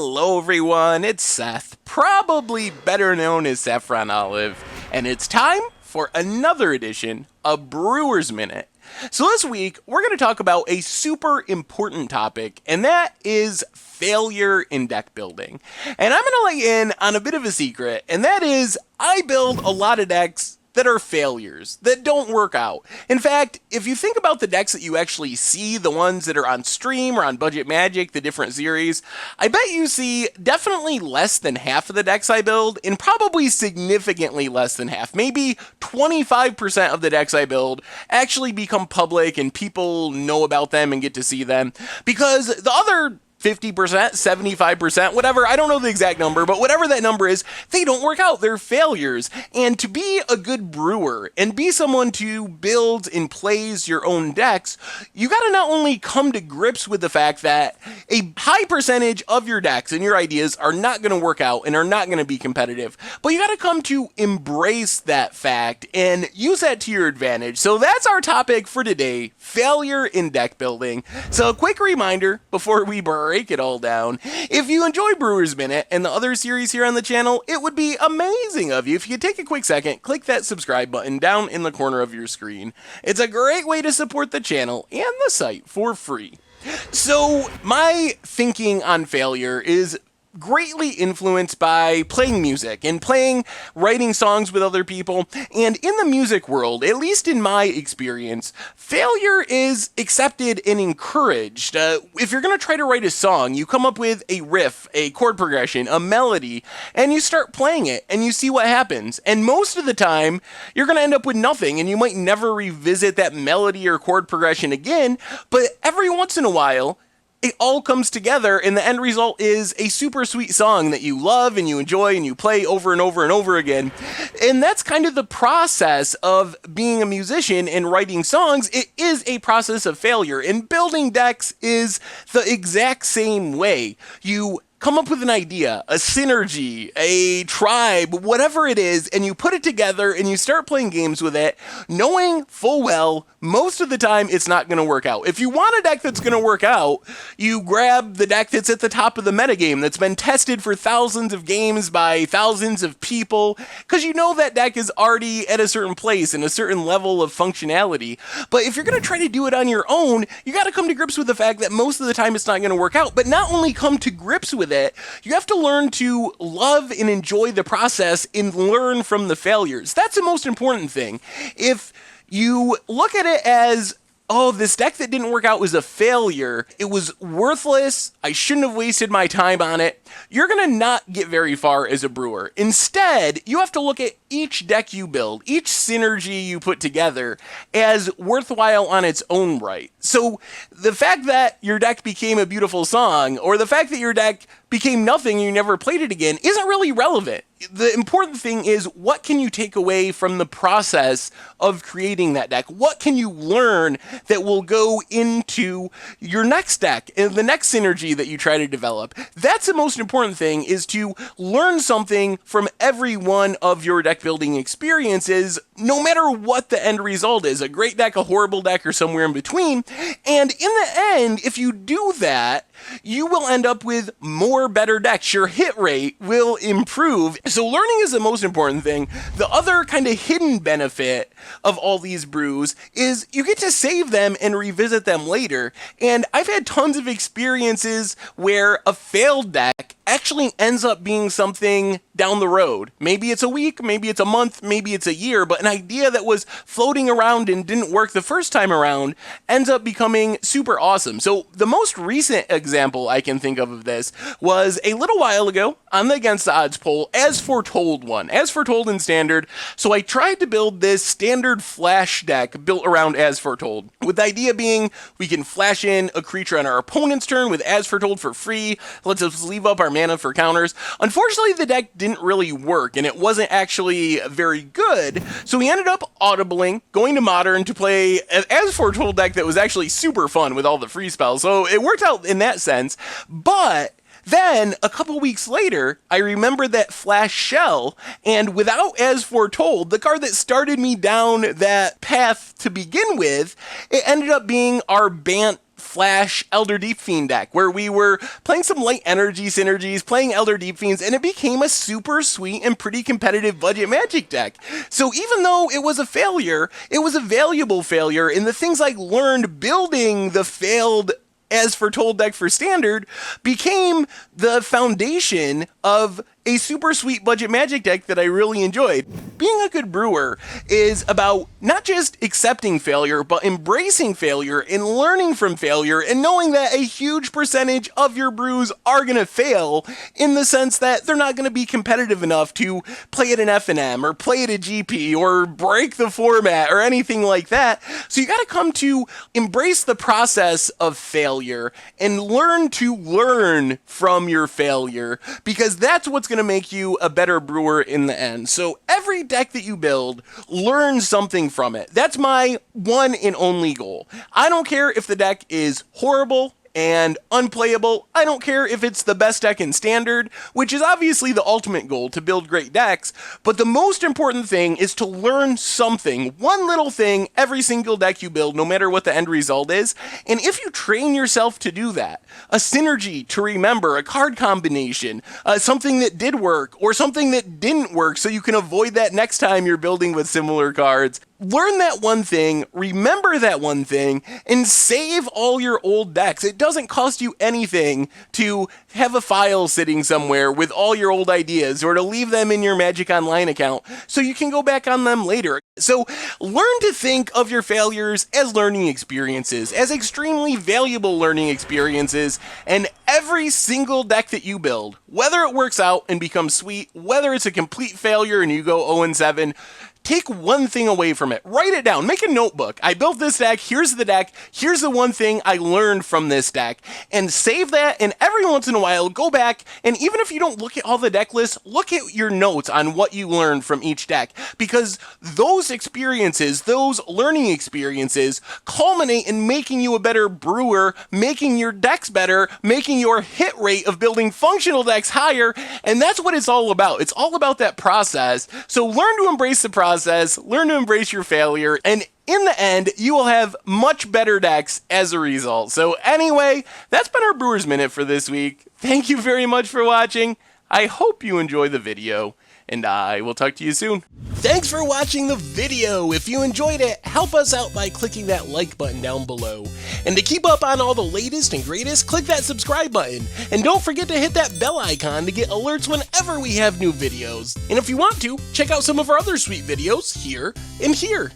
Hello everyone, it's Seth, probably better known as Saffron Olive, and it's time for another edition of Brewer's Minute. So this week, we're going to talk about a super important topic, and that is failure in deck building. And I'm going to let you in on a bit of a secret, and that is I build a lot of decks that are failures, that don't work out. In fact, if you think about the decks that you actually see, the ones that are on stream or on Budget Magic, the different series, I bet you see definitely less than half of the decks I build, and probably significantly less than half. Maybe 25% of the decks I build actually become public and people know about them and get to see them, because the other 50%, 75%, whatever, I don't know the exact number, but whatever that number is, they don't work out. They're failures. And to be a good brewer and be someone to build and plays your own decks, you got to not only come to grips with the fact that a high percentage of your decks and your ideas are not going to work out and are not going to be competitive, but you got to come to embrace that fact and use that to your advantage. So that's our topic for today, failure in deck building. So a quick reminder before we break it all down. If you enjoy Brewer's Minute and the other series here on the channel, it would be amazing of you if you could take a quick second, click that subscribe button down in the corner of your screen. It's a great way to support the channel and the site for free. So my thinking on failure is greatly influenced by playing music and writing songs with other people. And in the music world, at least in my experience, failure is accepted and encouraged. If you're going to try to write a song, you come up with a riff, a chord progression, a melody, and you start playing it and you see what happens. And most of the time, you're going to end up with nothing, and you might never revisit that melody or chord progression again, but every once in a while, it all comes together, and the end result is a super sweet song that you love and you enjoy and you play over and over and over again. And that's kind of the process of being a musician and writing songs. It is a process of failure, and building decks is the exact same way. You come up with an idea, a synergy, a tribe, whatever it is, and you put it together and you start playing games with it, knowing full well most of the time it's not going to work out. If you want a deck that's going to work out, you grab the deck that's at the top of the metagame, that's been tested for thousands of games by thousands of people, because you know that deck is already at a certain place and a certain level of functionality. But if you're going to try to do it on your own, you got to come to grips with the fact that most of the time it's not going to work out. But not only come to grips with it, you have to learn to love and enjoy the process and learn from the failures. That's the most important thing. If you look at it as, oh, this deck that didn't work out was a failure, it was worthless, I shouldn't have wasted my time on it, you're going to not get very far as a brewer. Instead, you have to look at each deck you build, each synergy you put together as worthwhile on its own right. So the fact that your deck became a beautiful song, or the fact that your deck became nothing and you never played it again, isn't really relevant. The important thing is, what can you take away from the process of creating that deck? What can you learn that will go into your next deck and the next synergy that you try to develop? That's the most important thing, is to learn something from every one of your deck building experiences, no matter what the end result is, a great deck, a horrible deck, or somewhere in between. And in the end, if you do that, you will end up with more better decks. Your hit rate will improve. So learning is the most important thing. The other kind of hidden benefit of all these brews is you get to save them and revisit them later. And I've had tons of experiences where a failed deck actually ends up being something down the road. Maybe it's a week, maybe it's a month, maybe it's a year, but an idea that was floating around and didn't work the first time around ends up becoming super awesome. So the most recent example I can think of this was a little while ago on the Against the Odds poll, As Foretold one, As Foretold in Standard. So I tried to build this standard flash deck built around As Foretold, with the idea being we can flash in a creature on our opponent's turn with As Foretold for free, lets us leave up our mana for counters. Unfortunately, the deck didn't really work, and it wasn't actually very good, so we ended up audibling, going to Modern to play an As Foretold deck that was actually super fun with all the free spells, so it worked out in that sense. But then, a couple weeks later, I remembered that Flash Shell, and without As Foretold, the card that started me down that path to begin with, it ended up being our Bant Flash Elder Deep Fiend deck where we were playing some light energy synergies, playing Elder Deep Fiends, and it became a super sweet and pretty competitive budget Magic deck. So even though it was a failure, it was a valuable failure, and the things I learned building the failed As Foretold deck for Standard became the foundation of a super sweet budget Magic deck that I really enjoyed. Being a good brewer is about not just accepting failure, but embracing failure and learning from failure and knowing that a huge percentage of your brews are going to fail in the sense that they're not going to be competitive enough to play at an F&M or play at a GP or break the format or anything like that. So you got to come to embrace the process of failure and learn to learn from your failure, because that's what's going to make you a better brewer in the end. So every deck that you build, learn something from it. That's my one and only goal. I don't care if the deck is horrible and unplayable. I don't care if it's the best deck in Standard, which is obviously the ultimate goal, to build great decks, but the most important thing is to learn something, one little thing, every single deck you build, no matter what the end result is. And if you train yourself to do that, a synergy to remember, a card combination, something that did work or something that didn't work so you can avoid that next time you're building with similar cards, learn that one thing, remember that one thing, and save all your old decks. It doesn't cost you anything to have a file sitting somewhere with all your old ideas or to leave them in your Magic Online account so you can go back on them later. So learn to think of your failures as learning experiences, as extremely valuable learning experiences, and every single deck that you build, whether it works out and becomes sweet, whether it's a complete failure and you go 0-7, take one thing away from it. Write it down. Make a notebook. I built this deck. Here's the deck. Here's the one thing I learned from this deck. And save that, and every once in a while, go back, and even if you don't look at all the deck lists, look at your notes on what you learned from each deck. Because those experiences, those learning experiences, culminate in making you a better brewer, making your decks better, making your hit rate of building functional decks higher, and that's what it's all about. It's all about that process. So learn to embrace the process, learn to embrace your failure, and in the end, you will have much better decks as a result. So anyway, that's been our Brewers Minute for this week. Thank you very much for watching. I hope you enjoy the video, and I will talk to you soon. Thanks for watching the video. If you enjoyed it, help us out by clicking that like button down below. And to keep up on all the latest and greatest, click that subscribe button. And don't forget to hit that bell icon to get alerts whenever we have new videos. And if you want to, check out some of our other sweet videos here and here.